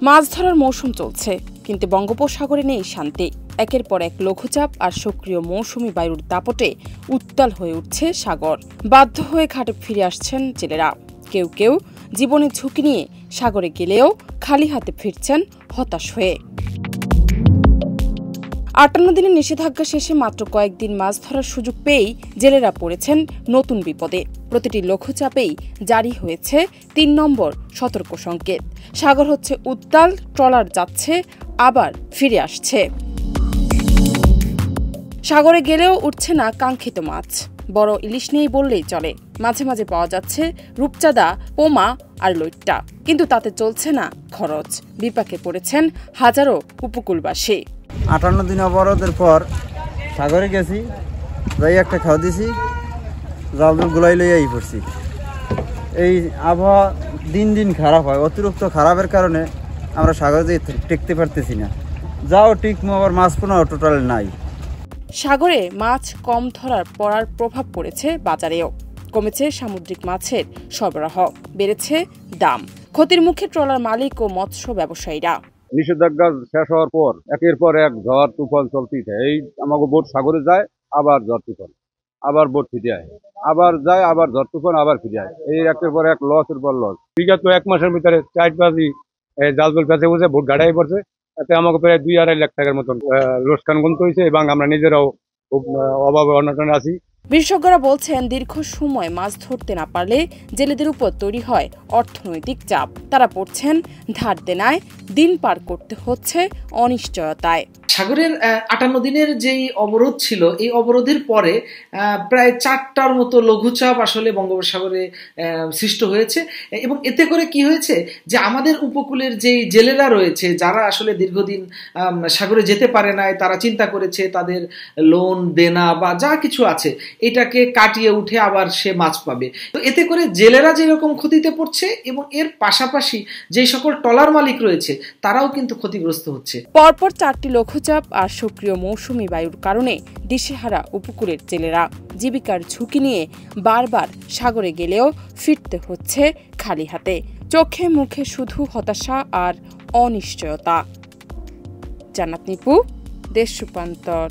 মাছ ধরার মৌসুম চলছে, কিন্তু বঙ্গোপসাগরে নেই শান্তি। একের পর এক লঘুচাপ আর সক্রিয় মৌসুমী বায়ুর দাপটে উত্তাল হয়ে উঠছে সাগর। বাধ্য হয়ে ঘাটে ফিরে আসছেন জেলেরা। কেউ কেউ জীবনের ঝুঁকি নিয়ে সাগরে গেলেও খালি হাতে ফিরছেন হতাশ হয়ে। 58 দিনের নিষেধাজ্ঞা শেষে মাত্র কয়েকদিন মাছ ধরার সুযোগ পেয়েই জেলেরা পড়েছেন নতুন বিপদে। প্রতিটি লঘুচাপেই জারি হয়েছে ৩ নম্বর সতর্ক সংকেত। সাগর হচ্ছে উত্তাল, ট্রলার যাচ্ছে আবার ফিরে আসছে। সাগরে গেলেও উঠছে না কাঙ্ক্ষিত মাছ। বড় ইলিশ নেই বললেই চলে। মাঝে মাঝে পাওয়া যাচ্ছে রূপচাঁদা, পোমা আর লইট্টা, কিন্তু তাতে চলছে না খরচ। বিপাকে পড়েছেন হাজারো উপকূলবাসী। 58 দিন অবরোধের পর সাগরে গেছি, যাই একটা খাওয়া দিছি, জাল গুলাই লইয়াই পড়ছি। এই আবহাওয়া দিন দিন খারাপ হয়, অতিরিক্ত খারাপের কারণে আমরা সাগরে যেয়ে টেকতে পারতেছি না। যাও টিকমো, আবার মাছ পোনা টোটাল নাই। সাগরে মাছ কম ধরার পড়ার প্রভাব পড়েছে বাজারেও। কমেছে সামুদ্রিক মাছের সরবরাহ, বেড়েছে দাম। ক্ষতির মুখে ট্রলার মালিক ও মৎস্য ব্যবসায়ীরা। নিষেধাজ্ঞা শেষ হওয়ার পর একের পর এক ঝড় তুফান চলতেই থাকে। এই আমাকে বোট সাগরে যায়, আবার ঝড় তুফান, আবার বোট ফিরে আয়, আবার যায়, আবার ঝড় তুফান, আবার ফিরে আয়। এই একের পর এক লসের পর লস। বিগত 1 মাসের ভিতরে 4-5 জাল জল ফেঁসে বুঝে বোট গাড়াই পড়ছে। এতে আমাকে প্রায় 2-2.5 লাখ টাকার মতন লোকসান গুনতে হয়েছে, এবং আমরা নিজেরাও খুব অভাবে অনটনে আছি। বিশেষজ্ঞরা বলছেন, দীর্ঘ সময় মাছ ধরতে না পারলে জেলেদের উপর তৈরি হয় অর্থনৈতিক চাপ। তারা পড়ছেন ধার দেনায়, দিন পার করতে হচ্ছে অনিশ্চয়তায়। সাগরের 58 দিনের যেই অবরোধ ছিল, এই অবরোধের পরে প্রায় 4টার মতো লঘুচাপ আসলে বঙ্গোপসাগরে সৃষ্ট হয়েছে। এবং এতে করে কি হয়েছে যে আমাদের উপকূলের যেই জেলেরা রয়েছে, যারা আসলে দীর্ঘদিন সাগরে যেতে পারে নাই, তারা চিন্তা করেছে তাদের লোন দেনা বা যা কিছু আছে এটাকে কাটিয়ে উঠে আবার সে মাছ পাবে। তো এতে করে জেলেরা যেরকম ক্ষতিতে পড়ছে, এবং এর পাশাপাশি যে সকল ট্রলার মালিক রয়েছে তারাও কিন্তু ক্ষতিগ্রস্ত হচ্ছে। পরপর 4টি লঘুচাপ আর সক্রিয় মৌসুমী বায়ুর কারণে দিশেহারা উপকূলের জেলেরা জীবিকার ঝুঁকি নিয়ে বারবার সাগরে গেলেও ফিরতে হচ্ছে খালি হাতে। চোখে মুখে শুধু হতাশা আর অনিশ্চয়তা। জান্নাত নিপু, দেশ রূপান্তর।